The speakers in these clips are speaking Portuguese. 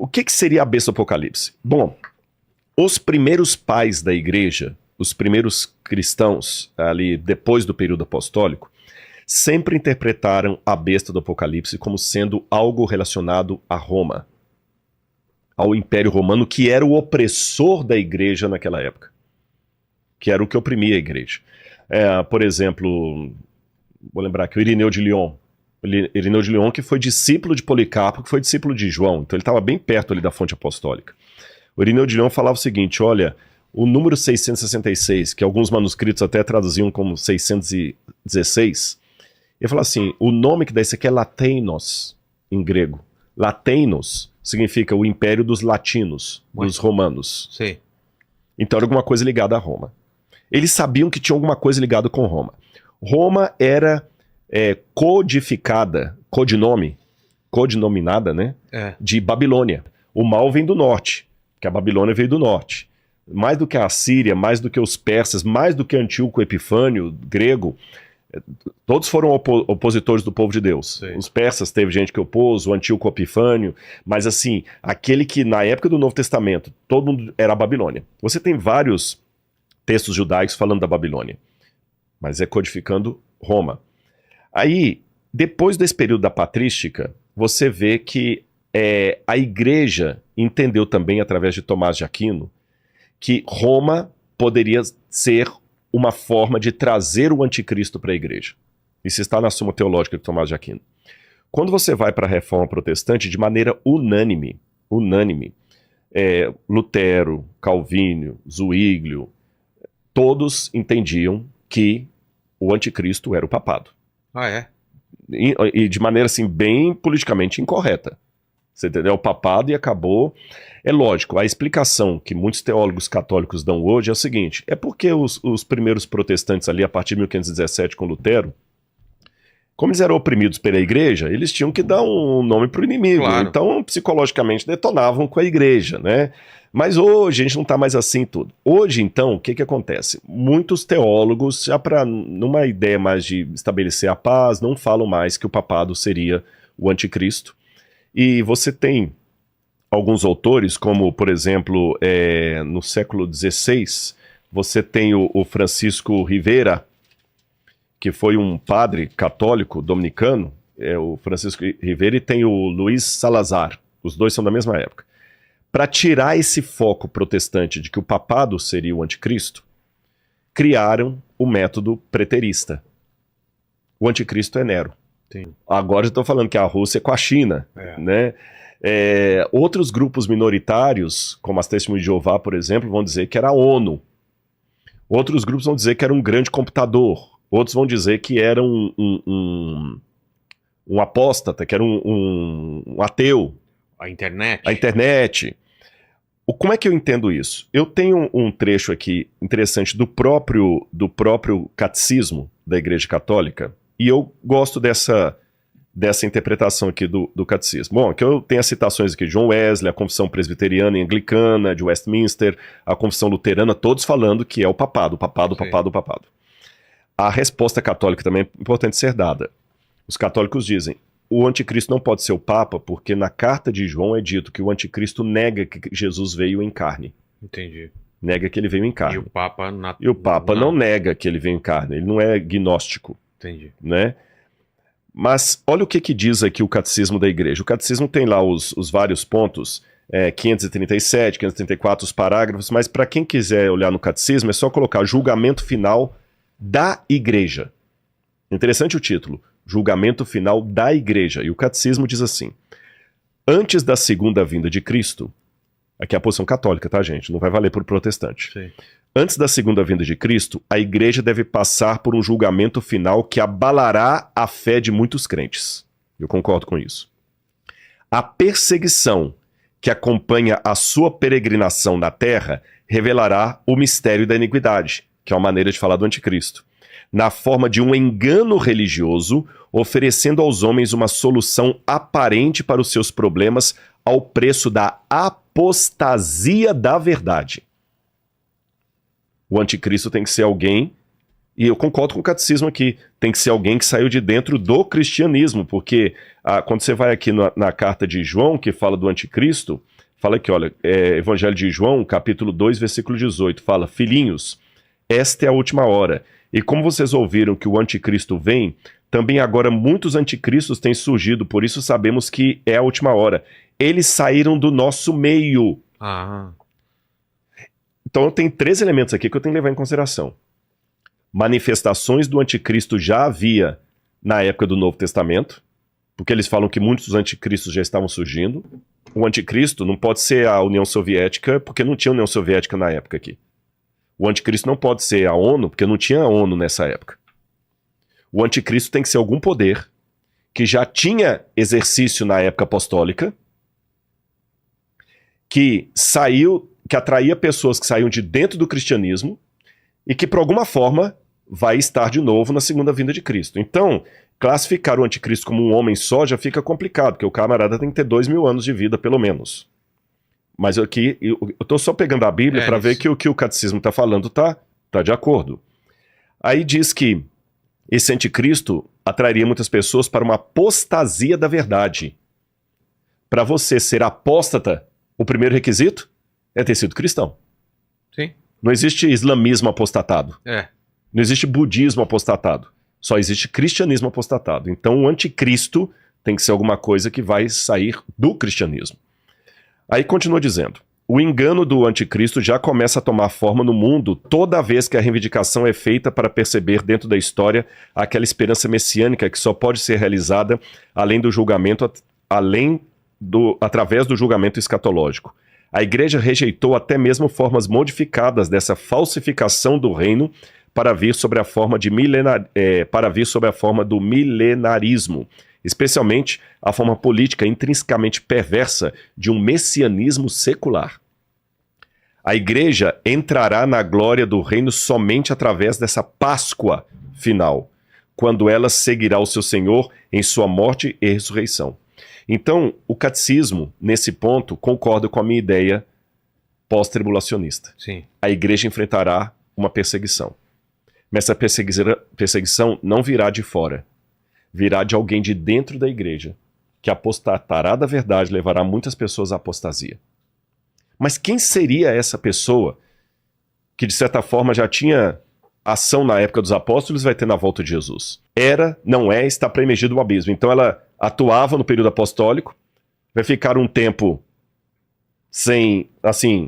O que seria a besta do Apocalipse? Bom, os primeiros pais da igreja, os primeiros cristãos, ali depois do período apostólico, sempre interpretaram a besta do Apocalipse como sendo algo relacionado a Roma, ao Império Romano, que era o opressor da igreja naquela época, que era o que oprimia a igreja. Por exemplo, vou lembrar aqui, o Irineu de Lyon. Irineu de Lyon, que foi discípulo de Policarpo, que foi discípulo de João, então ele estava bem perto ali da fonte apostólica. O Irineu de Lyon falava o seguinte, olha, o número 666, que alguns manuscritos até traduziam como 616, ele fala assim, o nome que dá isso aqui é Lateinos, em grego. Lateinos significa o império dos latinos, dos romanos. Sim. Então era alguma coisa ligada a Roma. Eles sabiam que tinha alguma coisa ligada com Roma. Roma era codinominada, né? De Babilônia. O mal vem do norte, que a Babilônia veio do norte. Mais do que a Assíria, mais do que os persas, mais do que Antíoco Epifânio, grego, todos foram opositores do povo de Deus. Sim. Os persas teve gente que opôs, o Antíoco Epifânio, mas assim, aquele que na época do Novo Testamento, todo mundo era a Babilônia. Você tem vários textos judaicos falando da Babilônia, mas é codificando Roma. Aí, depois desse período da patrística, você vê que a igreja entendeu também, através de Tomás de Aquino, que Roma poderia ser uma forma de trazer o anticristo para a igreja. Isso está na Suma Teológica de Tomás de Aquino. Quando você vai para a Reforma Protestante, de maneira unânime, Lutero, Calvínio, Zwinglio, todos entendiam que o anticristo era o papado. Ah, é? E de maneira assim, bem politicamente incorreta. Você entendeu? O papado e acabou. É lógico, a explicação que muitos teólogos católicos dão hoje é o seguinte, é porque os primeiros protestantes ali, a partir de 1517 com Lutero, como eles eram oprimidos pela igreja, eles tinham que dar um nome para o inimigo. Claro. Então, psicologicamente, detonavam com a igreja, né? Mas hoje a gente não está mais assim tudo. Hoje, então, o que acontece? Muitos teólogos, já para numa ideia mais de estabelecer a paz, não falam mais que o papado seria o anticristo. E você tem alguns autores, como, por exemplo, no século XVI, você tem o Francisco Rivera, que foi um padre católico dominicano, o Francisco Rivera, e tem o Luiz Salazar, os dois são da mesma época. Para tirar esse foco protestante de que o papado seria o anticristo, criaram o método preterista. O anticristo é Nero. Sim. Agora eu estou falando que a Rússia é com a China, né? Outros grupos minoritários, como as Testemunhas de Jeová, por exemplo, vão dizer que era a ONU. Outros grupos vão dizer que era um grande computador. Outros vão dizer que era um apóstata, que era um ateu. A internet. A internet. Como é que eu entendo isso? Eu tenho um trecho aqui interessante do próprio catecismo da Igreja Católica, e eu gosto dessa interpretação aqui do catecismo. Bom, que eu tenho as citações aqui de John Wesley, a Confissão Presbiteriana e Anglicana, de Westminster, a Confissão Luterana, todos falando que é o papado. A resposta católica também é importante ser dada. Os católicos dizem, o anticristo não pode ser o Papa, porque na carta de João é dito que o anticristo nega que Jesus veio em carne. Entendi. Nega que ele veio em carne. E o Papa não nega que ele veio em carne, ele não é gnóstico. Entendi. Né? Mas olha o que diz aqui o Catecismo da Igreja. O Catecismo tem lá os vários pontos, 537, 534, os parágrafos, mas para quem quiser olhar no Catecismo é só colocar julgamento final da Igreja. Interessante o título, julgamento final da Igreja. E o Catecismo diz assim, antes da segunda vinda de Cristo, aqui é a posição católica, tá, gente? Não vai valer por protestante. Sim. Antes da segunda vinda de Cristo, a igreja deve passar por um julgamento final que abalará a fé de muitos crentes. Eu concordo com isso. A perseguição que acompanha a sua peregrinação na terra revelará o mistério da iniquidade, que é uma maneira de falar do anticristo, na forma de um engano religioso, oferecendo aos homens uma solução aparente para os seus problemas ao preço da apostasia da verdade. O anticristo tem que ser alguém, e eu concordo com o catecismo aqui, tem que ser alguém que saiu de dentro do cristianismo, porque quando você vai aqui na carta de João, que fala do anticristo, Fala aqui, olha, Evangelho de João, capítulo 2, versículo 18, fala: filhinhos, esta é a última hora. E como vocês ouviram que o anticristo vem, também agora muitos anticristos têm surgido, por isso sabemos que é a última hora. Eles saíram do nosso meio. Ah, Então tem 3 elementos aqui que eu tenho que levar em consideração. Manifestações do anticristo já havia na época do Novo Testamento, porque eles falam que muitos dos anticristos já estavam surgindo. O anticristo não pode ser a União Soviética, porque não tinha União Soviética na época aqui. O anticristo não pode ser a ONU, porque não tinha a ONU nessa época. O anticristo tem que ser algum poder que já tinha exercício na época apostólica, que atraía pessoas que saíam de dentro do cristianismo e que, por alguma forma, vai estar de novo na segunda vinda de Cristo. Então, classificar o anticristo como um homem só já fica complicado, porque o camarada tem que ter 2.000 anos de vida, pelo menos. Mas aqui, eu estou só pegando a Bíblia para ver que o que o catecismo está falando tá de acordo. Aí diz que esse anticristo atrairia muitas pessoas para uma apostasia da verdade. Para você ser apóstata, o primeiro requisito é ter sido cristão. sim. Não existe islamismo apostatado. Não existe budismo apostatado. Só existe cristianismo apostatado. Então o anticristo tem que ser alguma coisa que vai sair do cristianismo. Aí continua dizendo: o engano do anticristo já começa a tomar forma no mundo toda vez que a reivindicação é feita para perceber dentro da história aquela esperança messiânica que só pode ser realizada através do julgamento escatológico. A igreja rejeitou até mesmo formas modificadas dessa falsificação do reino para vir sobre a forma do milenarismo, especialmente a forma política intrinsecamente perversa de um messianismo secular. A igreja entrará na glória do reino somente através dessa Páscoa final, quando ela seguirá o seu Senhor em sua morte e ressurreição. Então, o catecismo, nesse ponto, concorda com a minha ideia pós-tribulacionista. Sim. A igreja enfrentará uma perseguição. Mas essa perseguição não virá de fora. Virá de alguém de dentro da igreja, que apostatará da verdade, levará muitas pessoas à apostasia. Mas quem seria essa pessoa que, de certa forma, já tinha ação na época dos apóstolos e vai ter na volta de Jesus? Era, não é, está preemergido o abismo. Então ela atuava no período apostólico, vai ficar um tempo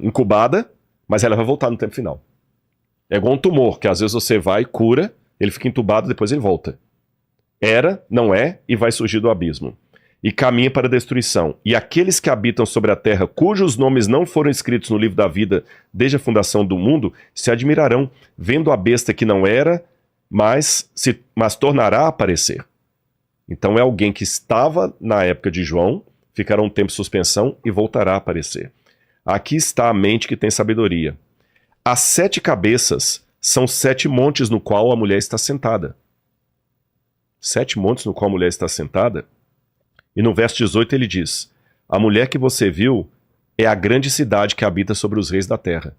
incubada, mas ela vai voltar no tempo final. É igual um tumor, que às vezes você vai, cura, ele fica entubado, depois ele volta. Era, não é, e vai surgir do abismo. E caminha para a destruição. E aqueles que habitam sobre a terra, cujos nomes não foram escritos no livro da vida desde a fundação do mundo, se admirarão, vendo a besta que não era, mas tornará a aparecer. Então é alguém que estava na época de João, ficará um tempo de suspensão e voltará a aparecer. Aqui está a mente que tem sabedoria. As 7 cabeças são 7 montes no qual a mulher está sentada. 7 montes no qual a mulher está sentada? E no verso 18 ele diz: a mulher que você viu é a grande cidade que habita sobre os reis da terra.